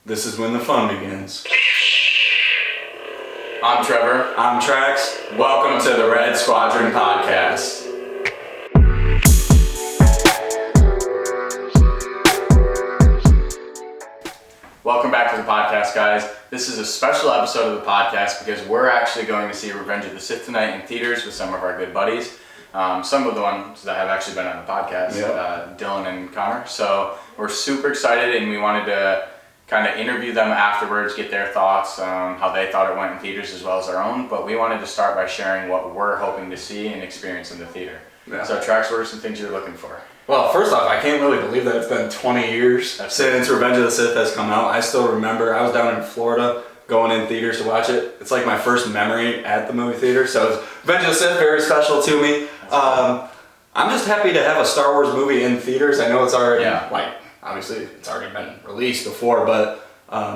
This is when the fun begins. I'm Trevor. I'm Trax. Welcome to the Red Squadron podcast. Welcome back to the podcast, guys. This is a special episode of the podcast because we're actually going to see Revenge of the Sith tonight in theaters with some of our good buddies. Some of the ones that have actually been on the podcast, Dylan and Connor. So we're super excited and we wanted to kind of interview them afterwards, get their thoughts, how they thought it went in theaters as well as our own. But we wanted to start by sharing what we're hoping to see and experience in the theater. Yeah. So Trax, what are some things you're looking for? Well, first off, I can't really believe that it's been 20 years since Revenge of the Sith has come out. I still remember I was down in Florida going in theaters to watch it. It's like my first memory at the movie theater, so Revenge of the Sith very special to me. I'm just happy to have a Star Wars movie in theaters. I know it's already obviously it's already been released before, but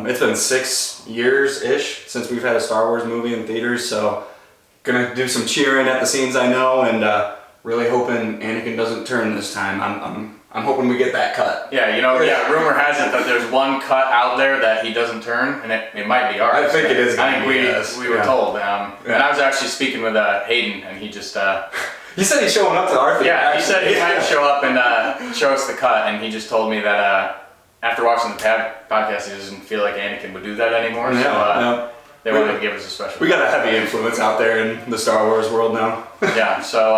it's been 6 years-ish since we've had a Star Wars movie in theaters, so gonna do some cheering at the scenes I know, and really hoping Anakin doesn't turn this time. I'm hoping we get that cut. Rumor has it that there's one cut out there that he doesn't turn, and it might be ours. I think it is. I think we were told. And I was actually speaking with Hayden, and he just... He said he's showing up to our theater. Yeah, he said he might show up and show us the cut, and he just told me that after watching the podcast, he doesn't feel like Anakin would do that anymore. They wanted to give us a special. We got a heavy influence out there in the Star Wars world now. So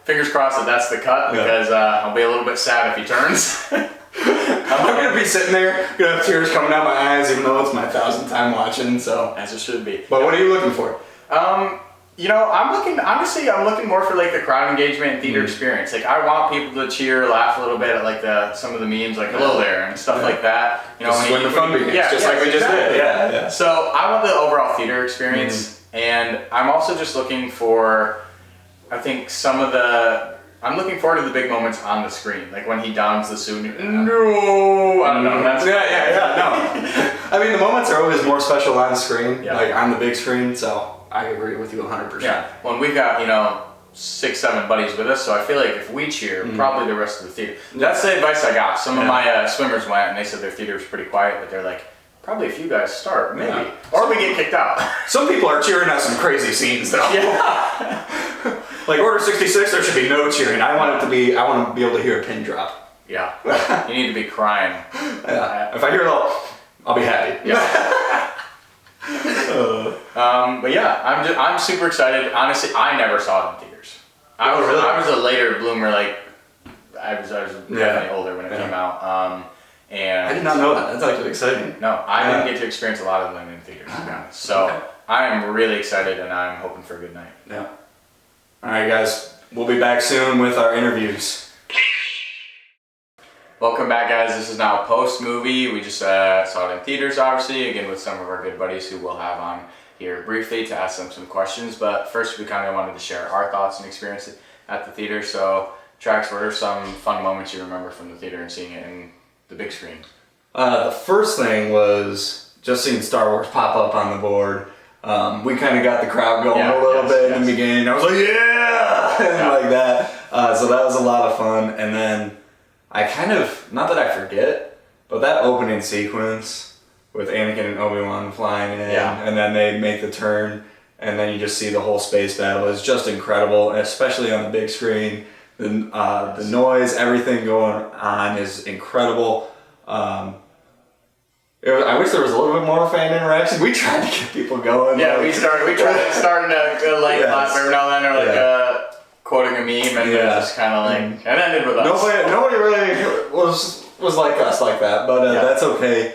fingers crossed that that's the cut, because I'll be a little bit sad if he turns. I'm gonna be sitting there, gonna have tears coming out my eyes, even though it's my 1,000th time watching. So as it should be. But what are you looking for? I'm looking more for like the crowd engagement and theater experience. Like I want people to cheer, laugh a little bit at like some of the memes, like hello there and stuff like that. When the fun begins, like we just did. Yeah. So I want the overall theater experience, and I'm also just looking for, I think I'm looking forward to the big moments on the screen, like when he dons the suit. I don't know. No. I mean, the moments are always more special on screen, like on the big screen. So I agree with you 100%. Yeah. Well, and we've got 6-7 buddies with us, so I feel like if we cheer, probably the rest of the theater. That's the advice I got. Some of my swimmers went, and they said their theater was pretty quiet, but they're like, probably if you guys start, maybe, or we get kicked out. Some people are cheering at some crazy scenes, though. Yeah. Like Order 66, there should be no cheering. I want to be able to hear a pin drop. Yeah. You need to be crying. Yeah. If I hear a little, I'll be happy. Yeah. But yeah, I'm super excited. Honestly, I never saw it in theaters. I was a later bloomer. Like I was definitely older when it came out. And I did not know that. That's actually exciting. No, I didn't get to experience a lot of them in theaters, to be honest. So I am really excited, and I'm hoping for a good night. Yeah. All right, guys. We'll be back soon with our interviews. Welcome back, guys. This is now post-movie. We just saw it in theaters, obviously, again with some of our good buddies who we'll have on here briefly to ask them some questions. But first, we kind of wanted to share our thoughts and experience at the theater. So, Trax, what are some fun moments you remember from the theater and seeing it in the big screen? The first thing was just seeing Star Wars pop up on the board. We kind of got the crowd going a little bit in the beginning. I was like, and like that. So that was a lot of fun. And then I kind of, not that I forget, but that opening sequence with Anakin and Obi-Wan flying in, and then they make the turn, and then you just see the whole space battle is just incredible, especially on the big screen. The noise, everything going on is incredible. I wish there was a little bit more fan interaction. We tried to get people going. Yeah, we tried to start a light clap every now and then, or like quoting a meme, and just kind of like, and ended with us. Nobody really was like us like that, but that's okay.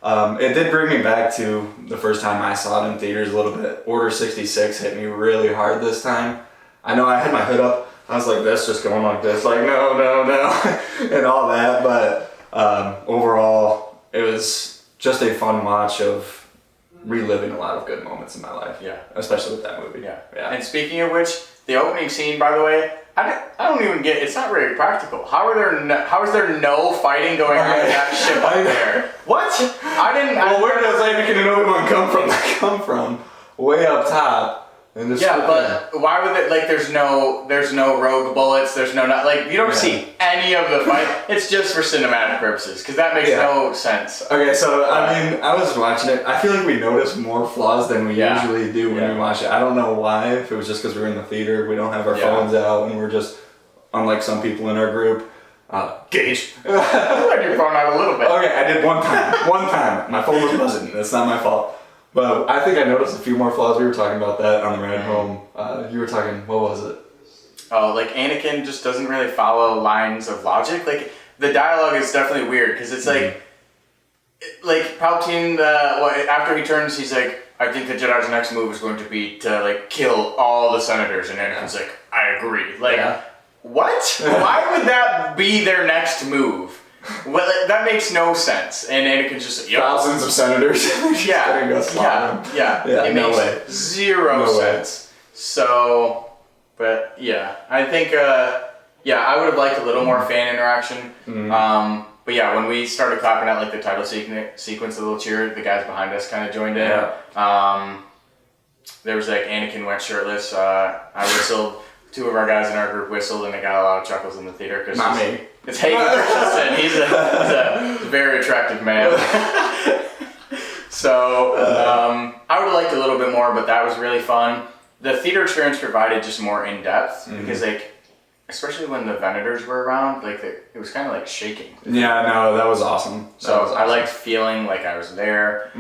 It did bring me back to the first time I saw it in theaters a little bit. Order 66 hit me really hard this time. I know I had my hood up. I was like this, just going like this, like no, and all that. But overall, it was just a fun watch of reliving a lot of good moments in my life. Yeah, especially with that movie. Yeah. And speaking of which, the opening scene, by the way, I don't even get. It's not very practical. How is there no fighting going on with that ship up there? What? Where does Anakin and Obi-Wan come from? They come from way up top. But why would it, like, there's no rogue bullets, there's no, like, you don't see any of the fight. It's just for cinematic purposes, because that makes no sense. Okay, so, I mean, I was watching it. I feel like we notice more flaws than we usually do when we watch it. I don't know why, if it was just because we're in the theater, we don't have our phones out, and we're just, unlike some people in our group, Gage. You had your phone out a little bit. Okay, I did one time. My phone was buzzing. That's not my fault. But I think I noticed a few more flaws. We were talking about that on the ride home. You were talking, what was it? Oh, like Anakin just doesn't really follow lines of logic. Like, the dialogue is definitely weird, because it's like Palpatine, after he turns, he's like, I think the Jedi's next move is going to be to, like, kill all the senators. And Anakin's like, I agree. Like, what? Why would that be their next move? Well, that makes no sense. And Anakin's just like, thousands of senators. It makes zero sense. So, but yeah, I think, I would have liked a little more fan interaction. But yeah, when we started clapping at like the title sequence, the little cheer, the guys behind us kind of joined in. There was like Anakin went shirtless. I whistled. Two of our guys in our group whistled, and they got a lot of chuckles in the theater. Cause not me. It's Hayden Christensen. He's a very attractive man. So I would have liked a little bit more, but that was really fun. The theater experience provided just more in depth because, like, especially when the Venators were around, like it was kind of like shaking. Yeah, no, that was awesome. I liked feeling like I was there,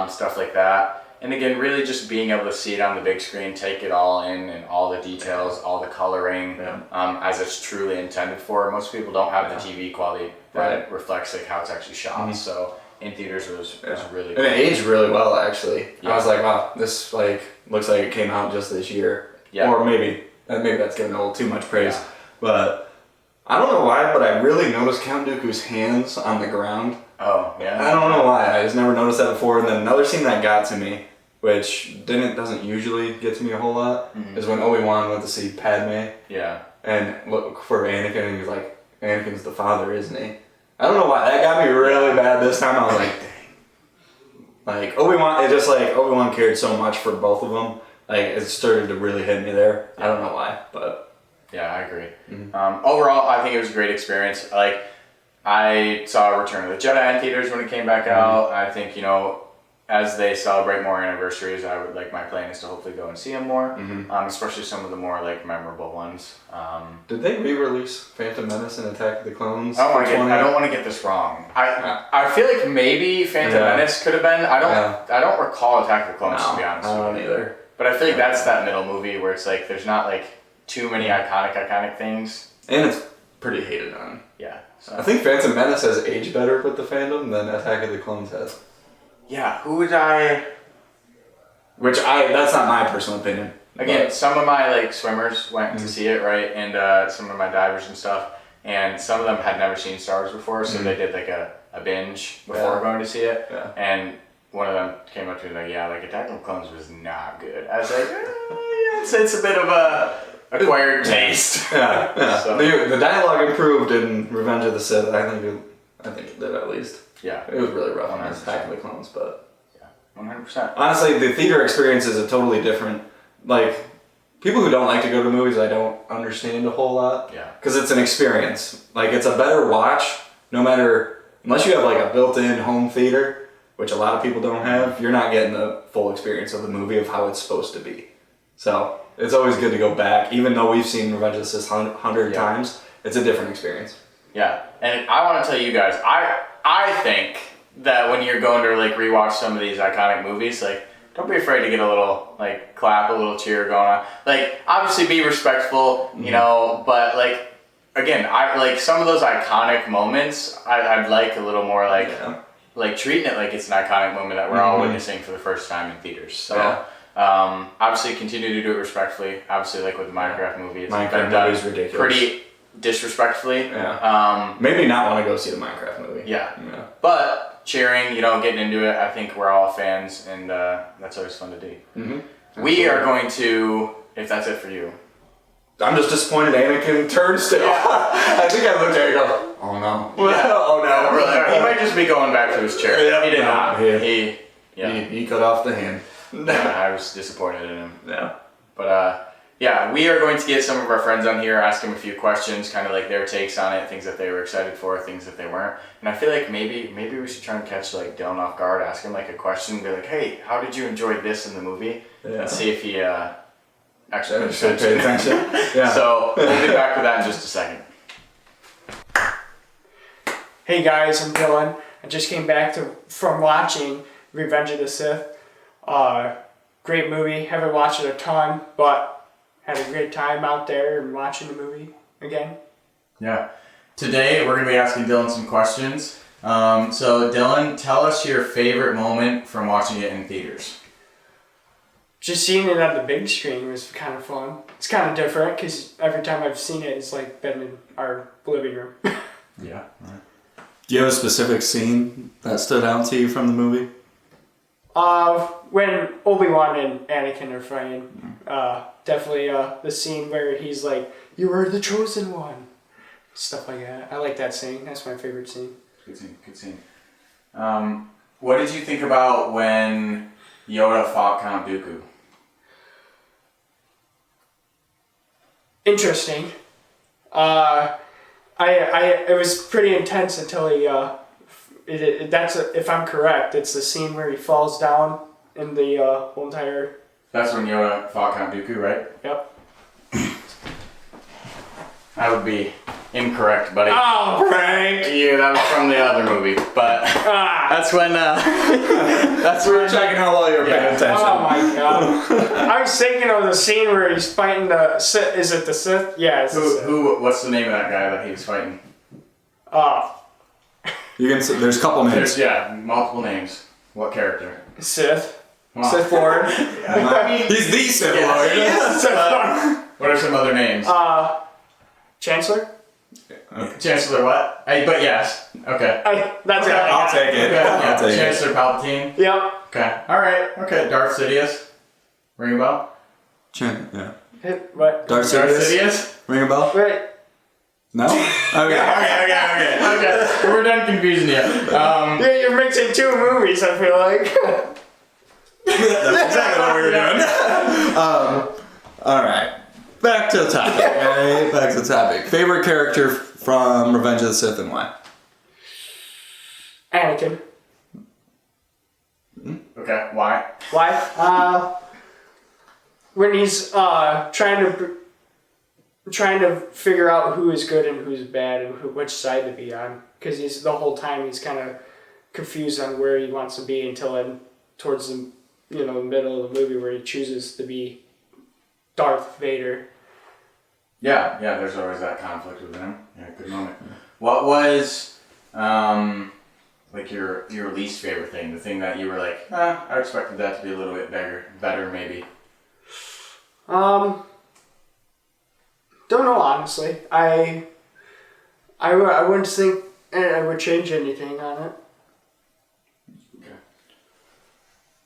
stuff like that. And again, really just being able to see it on the big screen, take it all in, and all the details, all the coloring, as it's truly intended for. Most people don't have the TV quality that reflects like how it's actually shot. So in theaters, it was really cool. And it aged really well, actually. I was like, wow, this like looks like it came out just this year. Or maybe that's giving a little too much praise. But I don't know why, but I really noticed Count Dooku's hands on the ground. Oh, yeah. I don't know why. I just never noticed that before. And then another scene that got to me, which doesn't usually get to me a whole lot, is when Obi-Wan went to see Padme. Yeah. And look for Anakin, and he's like, Anakin's the father, isn't he? I don't know why. That got me really bad this time. I was like, dang. Like, Obi-Wan cared so much for both of them. Like, it started to really hit me there. I don't know why, but... Yeah, I agree. Overall, I think it was a great experience. Like, I saw Return of the Jedi in theaters when it came back out. I think, as they celebrate more anniversaries, my plan is to hopefully go and see them more, especially some of the more like memorable ones. Did they re-release Phantom Menace and Attack of the Clones? I don't want to get this wrong. I feel like maybe Phantom Menace could have been. I don't recall Attack of the Clones, to be honest. I don't either. But I feel like that's that middle movie where it's like there's not like too many iconic things. And it's pretty hated on. Yeah. So. I think Phantom Menace has aged better with the fandom than Attack of the Clones has. Yeah, who would I... That's not my personal opinion. Again, some of my like swimmers went to see it, right? And some of my divers and stuff. And some of them had never seen Star Wars before, so they did like a binge before going to see it. Yeah. And one of them came up to me like, Attack of the Clones was not good. I was like, it's a bit of a acquired taste. Yeah. So. The dialogue improved in Revenge of the Sith. I think it did at least. Yeah. It was really rough on Attack of the Clones, but... Yeah, 100%. Honestly, the theater experience is a totally different... Like, people who don't like to go to movies, I don't understand a whole lot. Yeah. Because it's an experience. Like, it's a better watch, no matter... Unless you have, like, a built-in home theater, which a lot of people don't have, you're not getting the full experience of the movie of how it's supposed to be. So, it's always good to go back. Even though we've seen Revenge of the Sith 100 times, it's a different experience. Yeah. And I want to tell you guys, I think that when you're going to like rewatch some of these iconic movies, like don't be afraid to get a little like clap, a little cheer going on. Like obviously be respectful, but like again, I like some of those iconic moments. I'd like a little more like treating it like it's an iconic moment that we're all witnessing for the first time in theaters. So obviously continue to do it respectfully. Obviously like with the Minecraft movie, it's been done ridiculous. Pretty disrespectfully. Maybe not want to go see the Minecraft movie. Yeah. But cheering, getting into it, I think we're all fans, and that's always fun to do. We are going to, if that's it for you. I'm just disappointed Anakin turned still. I think I looked at it and go, oh no. Oh no. He might just be going back to his chair. He did not. He cut off the hand. I was disappointed in him. Yeah. But yeah, we are going to get some of our friends on here, ask them a few questions, kind of like their takes on it, things that they were excited for, things that they weren't. And I feel like maybe we should try and catch like Dylan off guard, ask him like a question, be like, hey, how did you enjoy this in the movie? Yeah. And see if he actually paid attention. Yeah. So we'll be back with that in just a second. Hey guys, I'm Dylan. I just came back from watching Revenge of the Sith. Great movie. Haven't watched it a ton, but had a great time out there and watching the movie again. Yeah. Today we're going to be asking Dylan some questions. So Dylan, tell us your favorite moment from watching it in theaters. Just seeing it on the big screen was kind of fun. It's kind of different because every time I've seen it, it's like been in our living room. Yeah. Right. Do you have a specific scene that stood out to you from the movie? When Obi-Wan and Anakin are fighting, definitely the scene where he's like, "You were the chosen one," stuff like that. I like that scene. That's my favorite scene. Good scene. Good scene. What did you think about when Yoda fought Count Dooku? Interesting. It was pretty intense until he if I'm correct, it's the scene where he falls down in the whole entire. That's when Yoda fought Count Dooku, right? Yep. That would be incorrect, buddy. Oh, prank! That was from the other movie, but that's when. That's We when were checking how well you were paying attention. Oh my god! I was thinking of the scene where he's fighting the Sith. Is it the Sith? Yeah. It's the Sith. What's the name of that guy that he was fighting? You can. There's a couple names. There's multiple names. What character? Sith. Wow. Sith Lord. He's the Sith Lord. Yeah, Sith Lord. What are some other names? Chancellor. Okay. Chancellor what? But yes. Okay. That's it. I'll take it. Okay. I'll take Chancellor Palpatine. Yep. Okay. All right. Okay. Darth Sidious. Ring a bell? Yeah. What? Darth Darth Sidious. Sidious? Ring a bell? Right. No? Okay. Okay. We're done confusing you. Yeah, you're mixing two movies. I feel like. That's exactly what we were doing. Alright. Back to the topic. Okay? Back to the topic. Favorite character from Revenge of the Sith and why? Anakin. Okay. Why? Why? When he's trying to figure out who is good and who's bad and which side to be on, because he's the whole time he's kind of confused on where he wants to be until towards the middle of the movie where he chooses to be Darth Vader. Yeah. There's always that conflict within him. Yeah. Good moment. What was like your least favorite thing? The thing that you were like, I expected that to be a little bit better maybe. Don't know, honestly. I wouldn't think I would change anything on it. Okay.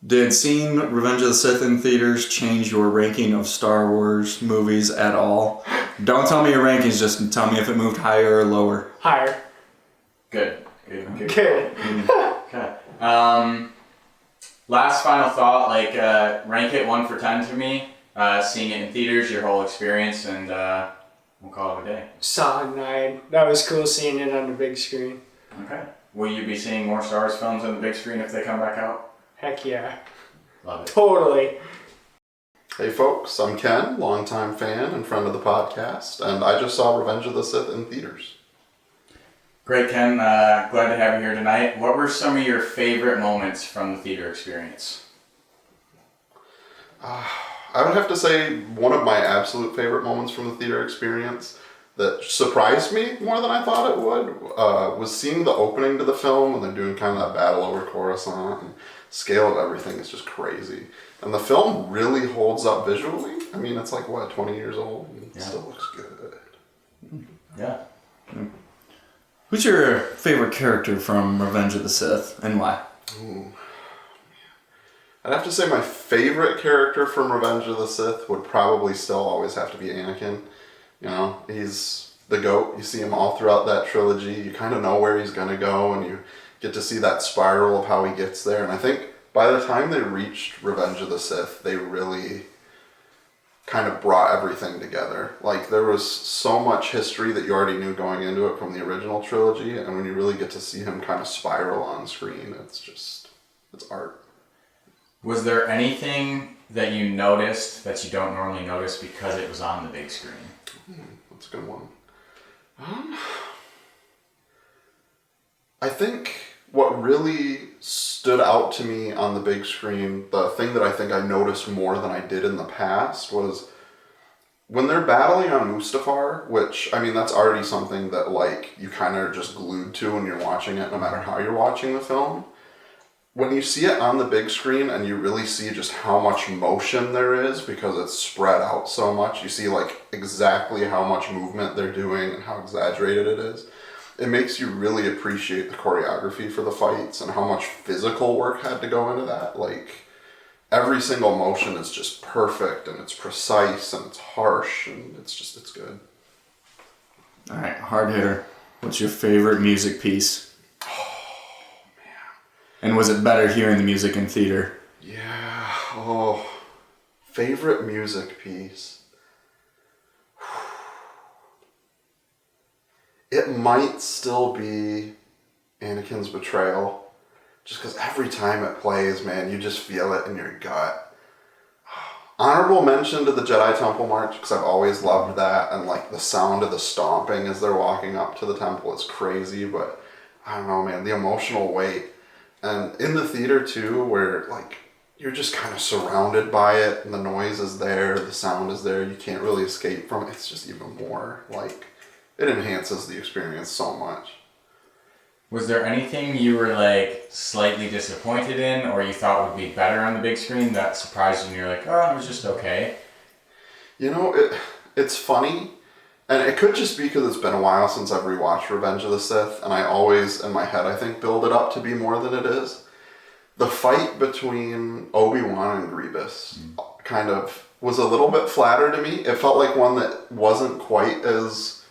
Did seeing Revenge of the Sith in theaters change your ranking of Star Wars movies at all? Don't tell me your rankings, just tell me if it moved higher or lower. Higher. Good. Good. Okay. Last final thought, like rank it 1 for 10 to me. Seeing it in theaters, your whole experience, and we'll call it a day. Solid 9. That was cool seeing it on the big screen. Okay. Will you be seeing more Star Wars films on the big screen if they come back out? Heck yeah. Love it. Totally. Hey folks, I'm Ken, longtime fan and friend of the podcast, and I just saw Revenge of the Sith in theaters. Great, Ken. Glad to have you here tonight. What were some of your favorite moments from the theater experience? I would have to say one of my absolute favorite moments from the theater experience that surprised me more than I thought it would was seeing the opening to the film when they're doing kind of that battle over Coruscant, and scale of everything is just crazy. And the film really holds up visually. I mean, it's like, 20 years old? And it still looks good. Yeah. Who's your favorite character from Revenge of the Sith and why? Ooh. I'd have to say my favorite character from Revenge of the Sith would probably still always have to be Anakin. You know, he's the GOAT. You see him all throughout that trilogy. You kind of know where he's going to go, and you get to see that spiral of how he gets there. And I think by the time they reached Revenge of the Sith, they really kind of brought everything together. Like, there was so much history that you already knew going into it from the original trilogy, and when you really get to see him kind of spiral on screen, it's art. Was there anything that you noticed that you don't normally notice because it was on the big screen? That's a good one. I think what really stood out to me on the big screen, the thing that I think I noticed more than I did in the past, was when they're battling on Mustafar, which, I mean, that's already something that, like, you kind of are just glued to when you're watching it, no matter how you're watching the film. When you see it on the big screen and you really see just how much motion there is because it's spread out so much, you see, like, exactly how much movement they're doing and how exaggerated it is. It makes you really appreciate the choreography for the fights and how much physical work had to go into that. Like, every single motion is just perfect, and it's precise, and it's harsh, and it's good. All right, hard hitter. What's your favorite music piece? Oh, man. And was it better hearing the music in theater? Yeah. Oh, favorite music piece. It might still be Anakin's betrayal, just because every time it plays, man, you just feel it in your gut. Honorable mention to the Jedi Temple March, because I've always loved that, and like the sound of the stomping as they're walking up to the temple is crazy, but I don't know, man, the emotional weight. And in the theater too, where like you're just kind of surrounded by it, and the noise is there, the sound is there, you can't really escape from it. It's just even more like, it enhances the experience so much. Was there anything you were like slightly disappointed in, or you thought would be better on the big screen that surprised you and you're like, oh, it was just okay? You know, it's funny, and it could just be because it's been a while since I've rewatched Revenge of the Sith, and I always, in my head, I think, build it up to be more than it is. The fight between Obi-Wan and Grievous kind of was a little bit flatter to me. It felt like one that wasn't quite as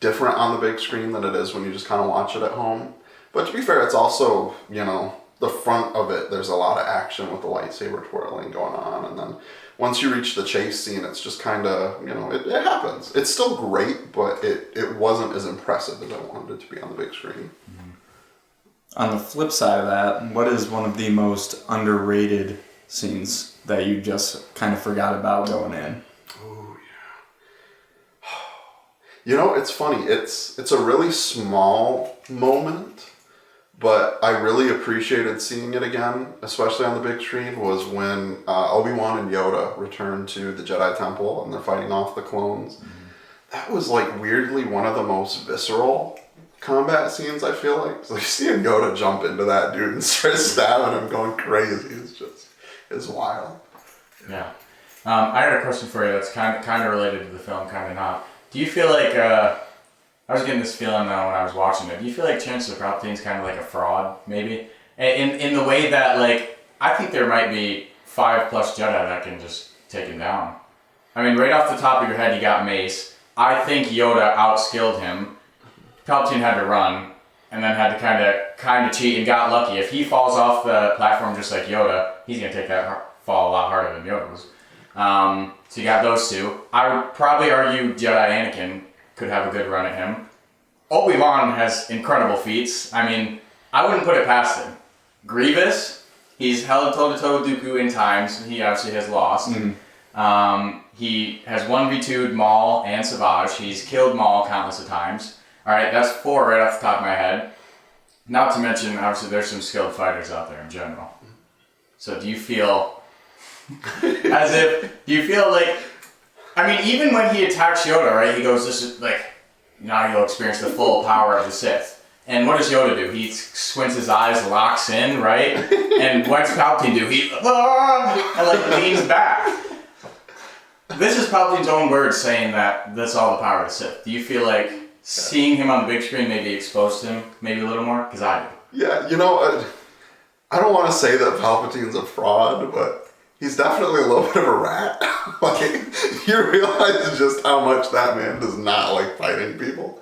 different on the big screen than it is when you just kind of watch it at home. But to be fair, it's also, you know, the front of it, there's a lot of action with the lightsaber twirling going on. And then once you reach the chase scene, it's just kind of, you know, it happens. It's still great, but it wasn't as impressive as I wanted it to be on the big screen. On the flip side of that, what is one of the most underrated scenes that you just kind of forgot about going in? You know, it's funny. It's a really small moment, but I really appreciated seeing it again, especially on the big screen, was when Obi-Wan and Yoda return to the Jedi Temple and they're fighting off the clones. Mm-hmm. That was, like, weirdly one of the most visceral combat scenes, I feel like. It's like seeing Yoda jump into that dude and start stabbing him, going crazy. It's wild. Yeah. I had a question for you that's kind of related to the film, kind of not. Do you feel like, I was getting this feeling when I was watching it, do you feel like Chancellor Palpatine's kind of like a fraud, maybe? In the way that, like, I think there might be 5+ Jedi that can just take him down. I mean, right off the top of your head, you got Mace. I think Yoda outskilled him. Palpatine had to run, and then had to kind of cheat and got lucky. If he falls off the platform just like Yoda, he's going to take that fall a lot harder than Yoda was. So you got those two. I would probably argue Jedi Anakin could have a good run at him. Obi-Wan has incredible feats. I mean, I wouldn't put it past him. Grievous, he's held toe-to-toe with Dooku in times. He obviously has lost. Mm-hmm. He has 1v2'd Maul and Savage. He's killed Maul countless of times. Alright, that's 4 right off the top of my head. Not to mention, obviously, there's some skilled fighters out there in general. So do you feel... do you feel like, I mean, even when he attacks Yoda, right, he goes, this is like, now you'll experience the full power of the Sith. And what does Yoda do? He squints his eyes, locks in, right? And what's Palpatine do? He, and like leans back. This is Palpatine's own words saying that that's all the power of the Sith. Do you feel like seeing him on the big screen maybe exposed him maybe a little more? Because I do. Yeah, you know, I don't want to say that Palpatine's a fraud, but he's definitely a little bit of a rat. Like, you realize just how much that man does not like fighting people.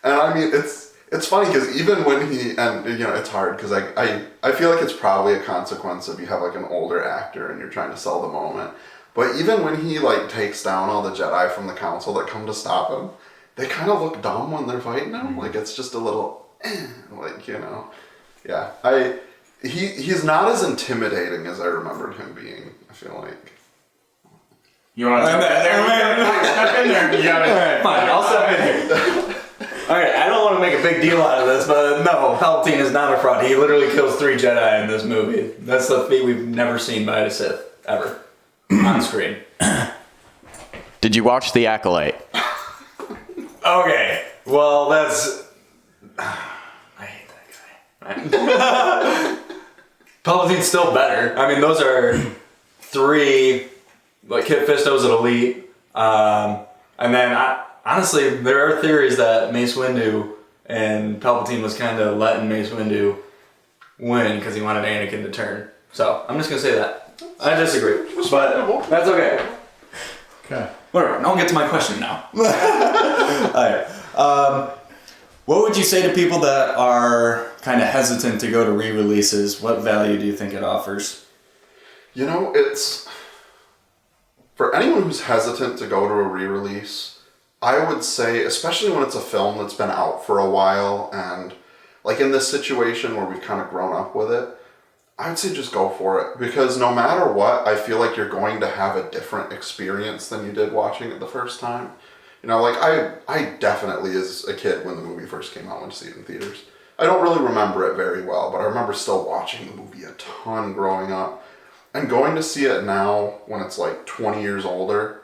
And I mean, it's funny because even when and you know, it's hard because I feel like it's probably a consequence if you have like an older actor and you're trying to sell the moment. But even when he like takes down all the Jedi from the council that come to stop him, they kind of look dumb when they're fighting him. Like it's just a little, like, you know. Yeah, he's not as intimidating as I remembered him being, I feel like. You want to jump in there? Step in there. You got it. Alright, fine, I'll step in here. Alright, I don't want to make a big deal out of this, but no, Palpatine is not a fraud. He literally kills 3 Jedi in this movie. That's the feat we've never seen by a Sith, ever. On screen. Did you watch The Acolyte? Okay, well, that's... I hate that guy. Palpatine's still better. I mean, those are 3... Like, Kit Fisto's an elite. And then, honestly, there are theories that Mace Windu and Palpatine was kind of letting Mace Windu win because he wanted Anakin to turn. So, I'm just going to say that. I disagree. But that's okay. Okay. Whatever, I'll get to my question now. Alright. What would you say to people that are kind of hesitant to go to re-releases? What value do you think it offers? You know, it's... For anyone who's hesitant to go to a re-release, I would say, especially when it's a film that's been out for a while, and like in this situation where we've kind of grown up with it, I would say just go for it. Because no matter what, I feel like you're going to have a different experience than you did watching it the first time. You know, like I definitely, as a kid when the movie first came out, went to see it in theaters. I don't really remember it very well, but I remember still watching the movie a ton growing up. And going to see it now, when it's like 20 years older,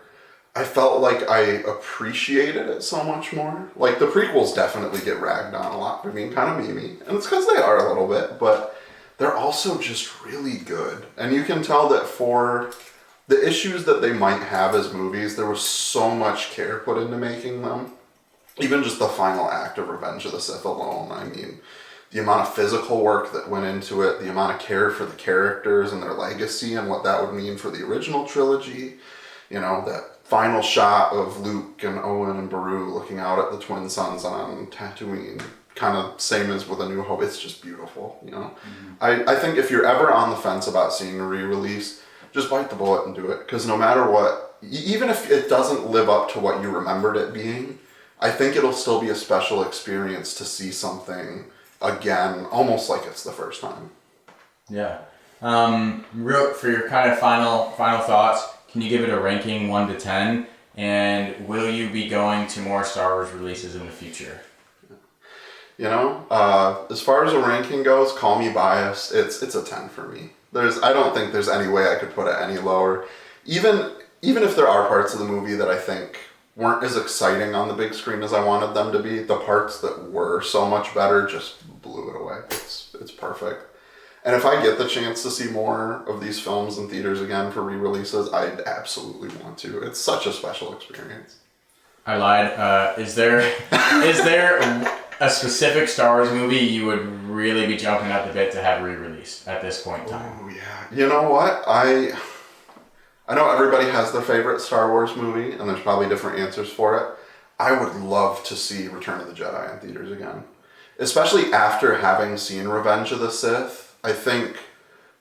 I felt like I appreciated it so much more. Like, the prequels definitely get ragged on a lot for being kind of memey, and it's because they are a little bit, but they're also just really good. And you can tell that for the issues that they might have as movies, there was so much care put into making them. Even just the final act of Revenge of the Sith alone, I mean... The amount of physical work that went into it, the amount of care for the characters and their legacy and what that would mean for the original trilogy. You know, that final shot of Luke and Owen and Beru looking out at the twin suns on Tatooine, kind of same as with A New Hope, it's just beautiful, you know. I think if you're ever on the fence about seeing a re-release, just bite the bullet and do it. Because no matter what, even if it doesn't live up to what you remembered it being, I think it'll still be a special experience to see something again, almost like it's the first time. Yeah. For your kind of final thoughts, can you give it a ranking 1 to 10? And will you be going to more Star Wars releases in the future? You know, as far as a ranking goes, call me biased. It's a 10 for me. I don't think there's any way I could put it any lower. Even if there are parts of the movie that I think weren't as exciting on the big screen as I wanted them to be, the parts that were so much better just blew it away. It's perfect. And if I get the chance to see more of these films in theaters again for re-releases, I'd absolutely want to. It's such a special experience. I lied. Is there a specific Star Wars movie you would really be jumping at the bit to have re-released at this point in time? Oh yeah. You know what? I know everybody has their favorite Star Wars movie, and there's probably different answers for it. I would love to see Return of the Jedi in theaters again. Especially after having seen Revenge of the Sith. I think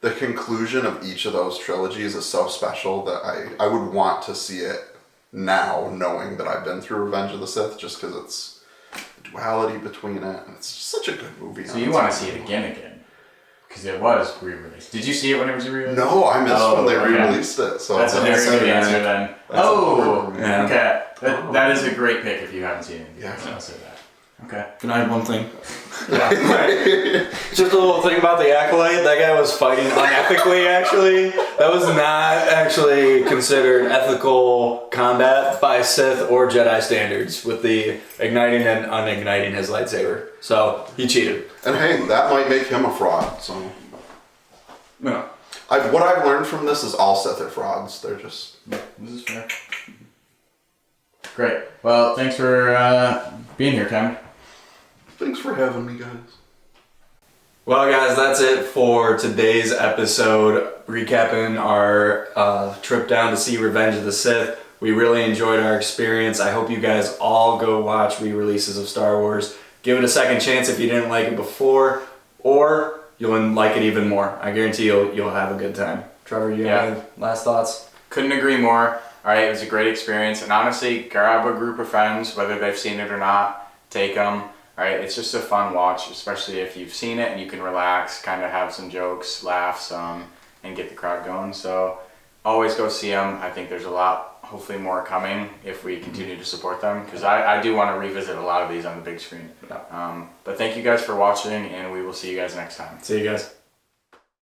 the conclusion of each of those trilogies is so special that I would want to see it now, knowing that I've been through Revenge of the Sith, just because it's the duality between it, and it's just such a good movie. So you want to see it again? Because it was re-released. Did you see it when it was re-released? No, I missed when they re-released it. So that's a very good answer then. Yeah. Okay. That is a great pick if you haven't seen it. Yeah. I'll say that. Okay. Can I add one thing? Just a little thing about the Acolyte. That guy was fighting unethically, actually. That was not actually considered ethical combat by Sith or Jedi standards with the igniting and unigniting his lightsaber. So, he cheated. And hey, that might make him a fraud, so... No. What I've learned from this is all Sith are frauds. They're just... This is fair. Great. Well, thanks for being here, Cameron. Thanks for having me, guys. Well, guys, that's it for today's episode. Recapping our trip down to see Revenge of the Sith. We really enjoyed our experience. I hope you guys all go watch re-releases of Star Wars. Give it a second chance if you didn't like it before, or you'll like it even more. I guarantee you'll have a good time. Trevor, you have any last thoughts? Couldn't agree more. All right, it was a great experience, and honestly, grab a group of friends, whether they've seen it or not, take them. All right, it's just a fun watch, especially if you've seen it and you can relax, kind of have some jokes, laughs, and get the crowd going. So always go see them. I think there's a lot, hopefully more coming if we continue to support them, because I do want to revisit a lot of these on the big screen. But thank you guys for watching, and we will see you guys next time. See you guys.